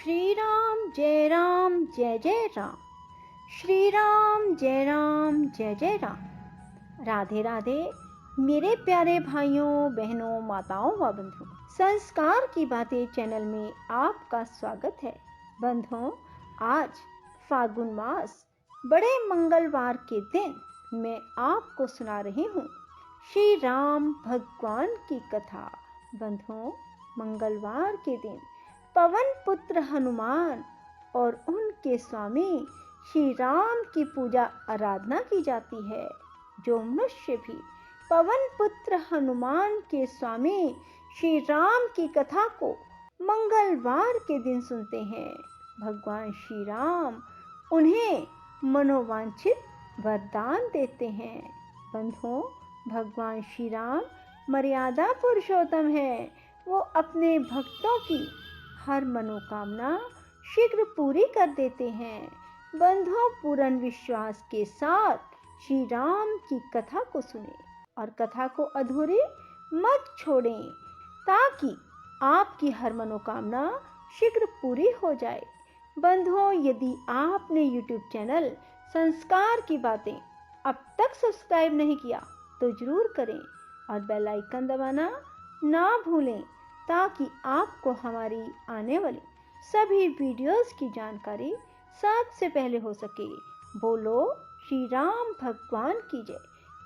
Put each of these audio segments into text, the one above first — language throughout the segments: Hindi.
श्री राम जय जय राम। श्री राम जय जय राम। राधे राधे मेरे प्यारे भाइयों बहनों माताओं व बंधुओं, संस्कार की बातें चैनल में आपका स्वागत है। बंधुओं, आज फागुन मास बड़े मंगलवार के दिन मैं आपको सुना रही हूँ श्री राम भगवान की कथा। बंधुओं, मंगलवार के दिन पवन पुत्र हनुमान और उनके स्वामी श्री राम की पूजा आराधना की जाती है। जो मनुष्य भी पवन पुत्र हनुमान के स्वामी श्री राम की कथा को मंगलवार के दिन सुनते हैं, भगवान श्री राम उन्हें मनोवांछित वरदान देते हैं। बंधुओं, भगवान श्री राम मर्यादा पुरुषोत्तम है। वो अपने भक्तों की हर मनोकामना शीघ्र पूरी कर देते हैं। बंधुओं, पूर्ण विश्वास के साथ श्री राम की कथा को सुने और कथा को अधूरी मत छोड़ें, ताकि आपकी हर मनोकामना शीघ्र पूरी हो जाए। बंधुओं, यदि आपने YouTube चैनल संस्कार की बातें अब तक सब्सक्राइब नहीं किया तो जरूर करें और बेल आइकन दबाना ना भूलें, ताकि आपको हमारी आने वाली सभी वीडियोस की जानकारी सबसे पहले हो सके। बोलो श्री राम भगवान की जय,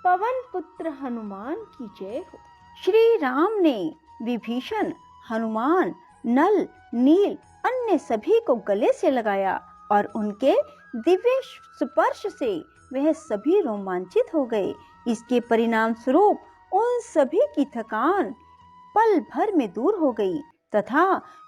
पवन पुत्र हनुमान की जय हो। श्री राम ने विभीषण, हनुमान, नल, नील अन्य सभी को गले से लगाया और उनके दिव्य स्पर्श से वह सभी रोमांचित हो गए। इसके परिणाम स्वरूप उन सभी की थकान पल भर में दूर हो गई तथा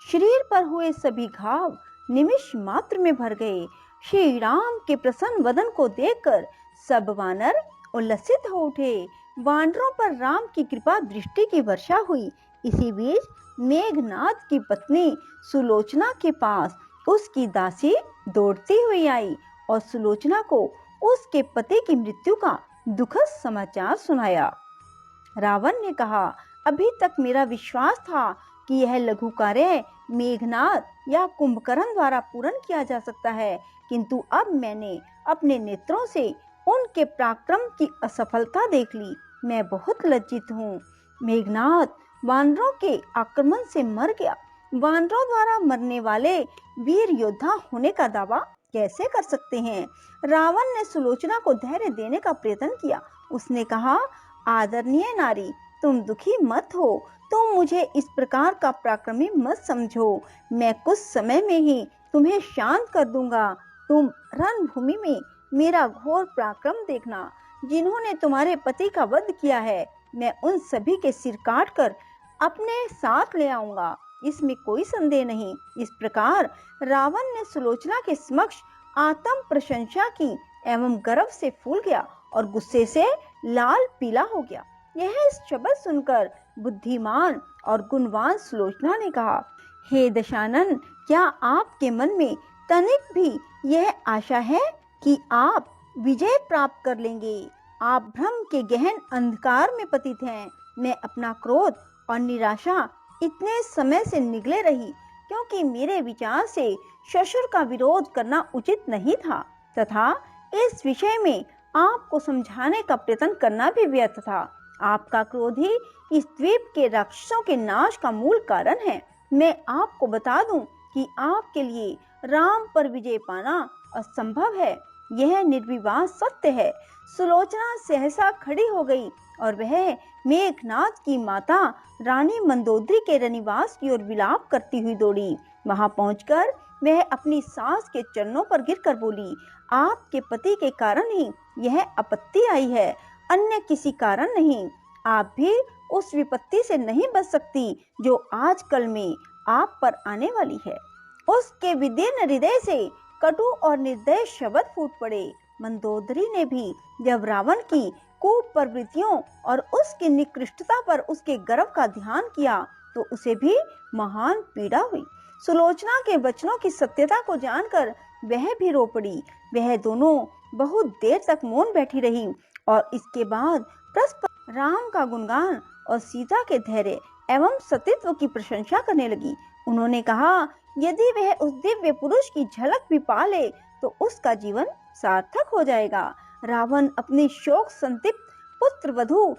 शरीर पर हुए सभी घाव निमिष मात्र में भर गए। श्री राम के प्रसन्न वदन को देखकर सब वानर उल्लसित हो उठे। वानरों पर राम की कृपा दृष्टि की वर्षा हुई। इसी बीच मेघनाद की पत्नी सुलोचना के पास उसकी दासी दौड़ती हुई आई और सुलोचना को उसके पति की मृत्यु का दुखद समाचार सुनाया। रावण ने कहा, अभी तक मेरा विश्वास था कि यह लघु कार्य मेघनाद या कुंभकर्ण द्वारा पूर्ण किया जा सकता है, किंतु अब मैंने अपने नेत्रों से उनके पराक्रम की असफलता देख ली। मैं बहुत लज्जित हूँ। मेघनाद वानरों के आक्रमण से मर गया। वानरों द्वारा मरने वाले वीर योद्धा होने का दावा कैसे कर सकते हैं? रावण ने सुलोचना को धैर्य देने का प्रयत्न किया। उसने कहा, आदरणीय नारी, तुम दुखी मत हो। तुम मुझे इस प्रकार का पराक्रमी मत समझो। मैं कुछ समय में ही तुम्हें शांत कर दूंगा। तुम रणभूमि में मेरा घोर पराक्रम देखना। जिन्होंने तुम्हारे पति का वध किया है, मैं उन सभी के सिर काट कर अपने साथ ले आऊंगा, इसमें कोई संदेह नहीं। इस प्रकार रावण ने सुलोचना के समक्ष आत्म प्रशंसा की एवं गर्व से फूल गया और गुस्से से लाल पीला हो गया। यह शब्द सुनकर बुद्धिमान और गुणवान सुलोचना ने कहा, हे दशानन, क्या आपके मन में तनिक भी यह आशा है कि आप विजय प्राप्त कर लेंगे? आप भ्रम के गहन अंधकार में पतित हैं। मैं अपना क्रोध और निराशा इतने समय से निगले रही, क्योंकि मेरे विचार से ससुर का विरोध करना उचित नहीं था तथा इस विषय में आपको समझाने का प्रयत्न करना भी व्यर्थ था। आपका क्रोध ही इस द्वीप के राक्षसों के नाश का मूल कारण है। मैं आपको बता दूं कि आपके लिए राम पर विजय पाना असंभव है। यह निर्विवाद सत्य है। सुलोचना सहसा खड़ी हो गई और वह मेघनाद की माता रानी मंदोदरी के रनिवास की ओर विलाप करती हुई दौड़ी। वहां पहुंचकर वह अपनी सास के चरणों पर गिरकर बोली, आपके पति के कारण ही यह आपत्ति आई है, अन्य किसी कारण नहीं। आप भी उस विपत्ति से नहीं बच सकती जो आजकल में आप पर आने वाली है। उसके विदीर्ण हृदय से कटु और निर्दय शब्द फूट पड़े। मंदोदरी ने भी जब रावण की कूप प्रवृत्तियों और उसकी निकृष्टता पर उसके गर्व का ध्यान किया तो उसे भी महान पीड़ा हुई। सुलोचना के वचनों की सत्यता को जानकर वह भी रो पड़ी। वह दोनों बहुत देर तक मौन बैठी रही और इसके बाद परस्पर राम का गुणगान और सीता के धैर्य एवं सतीत्व की प्रशंसा करने लगी। उन्होंने कहा, यदि वह उस दिव्य पुरुष की झलक भी पा ले तो उसका जीवन सार्थक हो जाएगा। रावण अपनी शोक संतप्त पुत्र वधू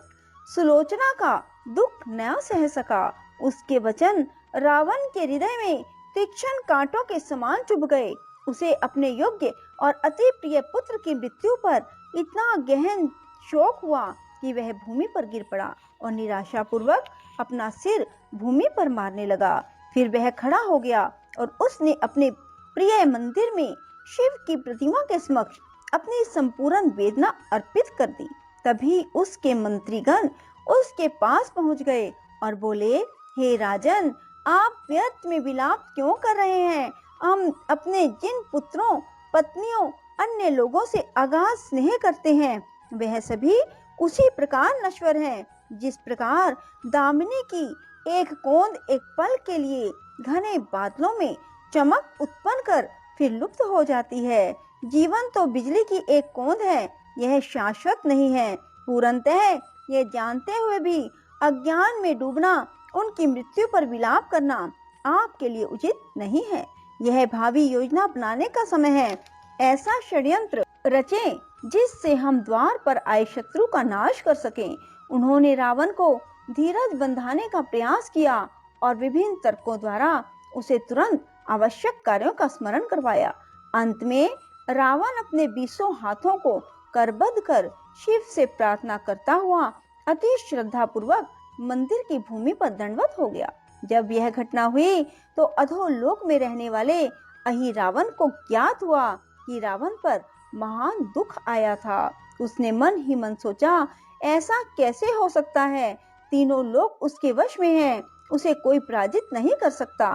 सुलोचना का दुख न सह सका। उसके वचन रावण के हृदय में तीक्ष्ण कांटों के समान चुभ गए। उसे अपने योग्य और अति प्रिय पुत्र की मृत्यु पर इतना गहन शोक हुआ कि वह भूमि पर गिर पड़ा और निराशापूर्वक अपना सिर भूमि पर मारने लगा। फिर वह खड़ा हो गया और उसने अपने प्रिय मंदिर में शिव की प्रतिमा के समक्ष अपनी संपूर्ण वेदना अर्पित कर दी। तभी उसके मंत्रीगण उसके पास पहुंच गए और बोले, हे राजन, आप व्यर्थ में विलाप क्यों कर रहे हैं? हम अपने जिन पुत्रों, पत्नियों, अन्य लोगों से अगाध स्नेह करते हैं, वह सभी उसी प्रकार नश्वर हैं जिस प्रकार दामिनी की एक कोंद एक पल के लिए घने बादलों में चमक उत्पन्न कर फिर लुप्त हो जाती है। जीवन तो बिजली की एक कोंद है, यह शाश्वत नहीं है। पूर्णतः यह जानते हुए भी अज्ञान में डूबना, उनकी मृत्यु पर विलाप करना आपके लिए उचित नहीं है। यह भावी योजना बनाने का समय है। ऐसा षड्यंत्र रचें जिससे हम द्वार पर आए शत्रु का नाश कर सकें। उन्होंने रावण को धीरज बंधाने का प्रयास किया और विभिन्न तर्कों द्वारा उसे तुरंत आवश्यक कार्यों का स्मरण करवाया। अंत में रावण अपने 20 हाथों को करबद्ध कर शिव से प्रार्थना करता हुआ अति श्रद्धा पूर्वक मंदिर की भूमि पर दंडवत हो गया। जब यह घटना हुई तो अधोलोक में रहने वाले अहि रावण को ज्ञात हुआ कि रावण पर महान दुख आया था। उसने मन ही मन सोचा, ऐसा कैसे हो सकता है? तीनों लोग उसके वश में हैं, उसे कोई पराजित नहीं कर सकता।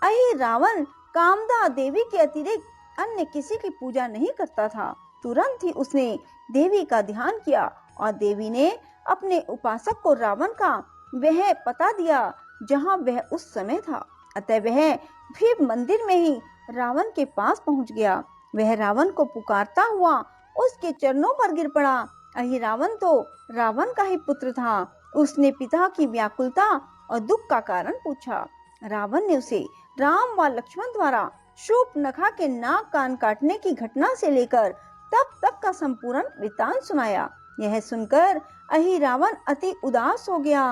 अहि रावण कामदा देवी के अतिरिक्त अन्य किसी की पूजा नहीं करता था। तुरंत ही उसने देवी का ध्यान किया और देवी ने अपने उपासक को रावण का वह पता दिया जहां वह उस समय था। अतः वह भी मंदिर में ही रावण के पास पहुंच गया। वह रावण को पुकारता हुआ उसके चरणों पर गिर पड़ा। अहि रावण तो रावण का ही पुत्र था। उसने पिता की व्याकुलता और दुख का कारण पूछा। रावण ने उसे राम व लक्ष्मण द्वारा शूर्पणखा के नाक कान काटने की घटना से लेकर तब तक का संपूर्ण वृत्तांत सुनाया। यह सुनकर अहि रावण अति उदास हो गया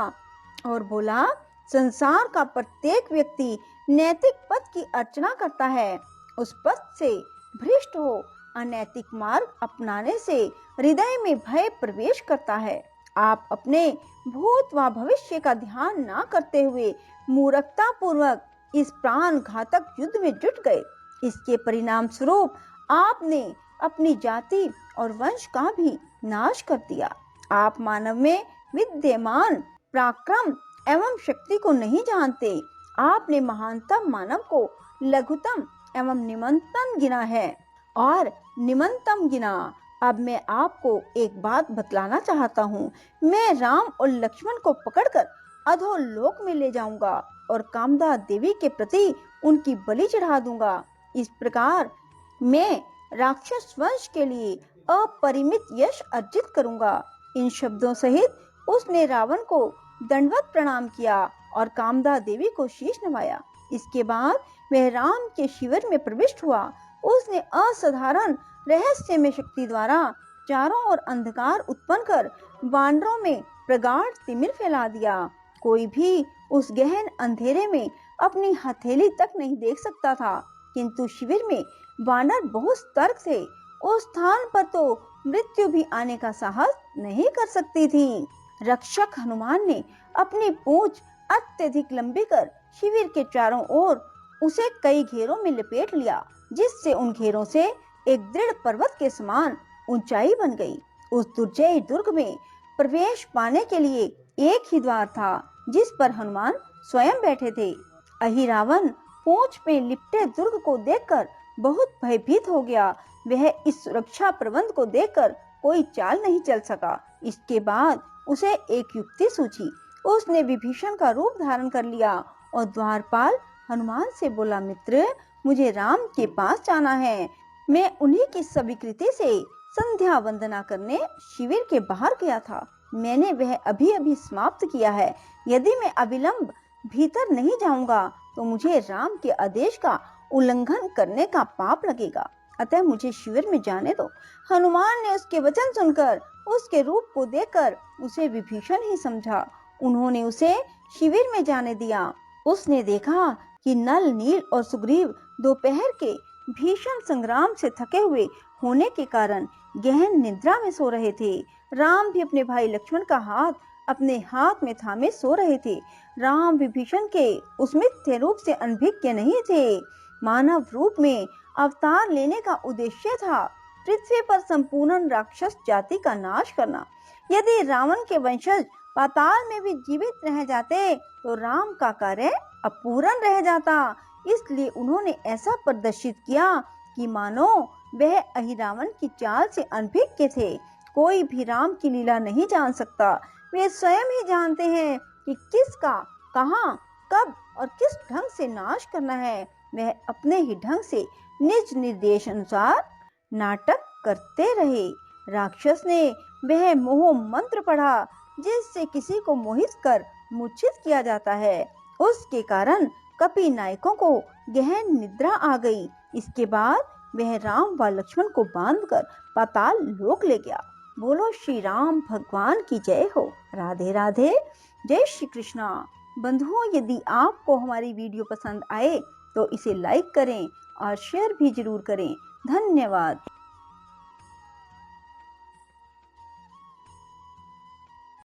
और बोला, संसार का प्रत्येक व्यक्ति नैतिक पथ की अर्चना करता है। उस पथ से भ्रष्ट हो अनैतिक मार्ग अपनाने से हृदय में भय प्रवेश करता है। आप अपने भूत व भविष्य का ध्यान न करते हुए मूर्खता पूर्वक इस प्राण घातक युद्ध में जुट गए। इसके परिणाम स्वरूप आपने अपनी जाति और वंश का भी नाश कर दिया। आप मानव में विद्यमान पराक्रम एवं शक्ति को नहीं जानते। आपने महानतम मानव को लघुतम एवं निम्नतम गिना है और निम्नतम गिना। अब मैं आपको एक बात बतलाना चाहता हूँ। मैं राम और लक्ष्मण को पकड़कर अधोलोक में ले जाऊंगा और कामदा देवी के प्रति उनकी बलि चढ़ा दूंगा। इस प्रकार मैं राक्षस वंश के लिए अपरिमित यश अर्जित करूंगा। इन शब्दों सहित उसने रावण को दंडवत प्रणाम किया और कामदा देवी को शीश नवाया। इसके बाद वह राम के शिविर में प्रविष्ट हुआ। उसने असाधारण रहस्यमय शक्ति द्वारा चारों ओर अंधकार उत्पन्न कर वानरों में प्रगाढ़ तिमिर फैला दिया। कोई भी उस गहन अंधेरे में अपनी हथेली तक नहीं देख सकता था, किंतु शिविर में वानर बहुत सतर्क थे। उस स्थान पर तो मृत्यु भी आने का साहस नहीं कर सकती थी। रक्षक हनुमान ने अपनी पूंछ अत्यधिक लंबी कर शिविर के चारों ओर उसे कई घेरों में लपेट लिया, जिससे उन घेरों से एक दृढ़ पर्वत के समान ऊंचाई बन गई। उस दुर्जय दुर्ग में प्रवेश पाने के लिए एक ही द्वार था, जिस पर हनुमान स्वयं बैठे थे। अहि रावण पूंछ में लिपटे दुर्ग को देखकर बहुत भयभीत हो गया। वह इस सुरक्षा प्रबंध को देखकर कोई चाल नहीं चल सका। इसके बाद उसे एक युक्ति सूझी। उसने विभीषण का रूप धारण कर लिया और द्वारपाल हनुमान से बोला, मित्र, मुझे राम के पास जाना है। मैं उन्हीं की स्वीकृति से संध्या वंदना करने शिविर के बाहर गया था। मैंने वह अभी अभी समाप्त किया है। यदि मैं अविलंब भीतर नहीं जाऊंगा तो मुझे राम के आदेश का उल्लंघन करने का पाप लगेगा, अतः मुझे शिविर में जाने दो। हनुमान ने उसके वचन सुनकर उसके रूप को देखकर उसे विभीषण ही समझा। उन्होंने उसे शिविर में जाने दिया। उसने देखा कि नल, नील और सुग्रीव दोपहर के भीषण संग्राम से थके हुए होने के कारण गहन निद्रा में सो रहे थे। राम भी अपने भाई लक्ष्मण का हाथ अपने हाथ में थामे सो रहे थे। राम विभीषण के उस मिथ्य रूप से अनभिज्ञ नहीं थे। मानव रूप में अवतार लेने का उद्देश्य था पृथ्वी पर संपूर्ण राक्षस जाति का नाश करना। यदि रावण के वंशज पाताल में भी जीवित रह जाते तो राम का कार्य अपूर्ण रह जाता। इसलिए उन्होंने ऐसा प्रदर्शित किया कि मानो वह अहिरावण की चाल से अनभिज्ञ थे। कोई भी राम की लीला नहीं जान सकता। वे स्वयं ही जानते हैं कि किसका कहाँ, कब और किस ढंग से नाश करना है। वह अपने ही ढंग से निज निर्देश अनुसार नाटक करते रहे। राक्षस ने वह मोह मंत्र पढ़ा जिससे किसी को मोहित कर मूर्छित किया जाता है। उसके कारण कपि नायकों को गहन निद्रा आ गई। इसके बाद वह राम व लक्ष्मण को बांधकर पाताल लोक ले गया। बोलो श्री राम भगवान की जय हो। राधे राधे। जय श्री कृष्णा। बंधुओं, यदि आपको हमारी वीडियो पसंद आए तो इसे लाइक करें और शेयर भी जरूर करें। धन्यवाद।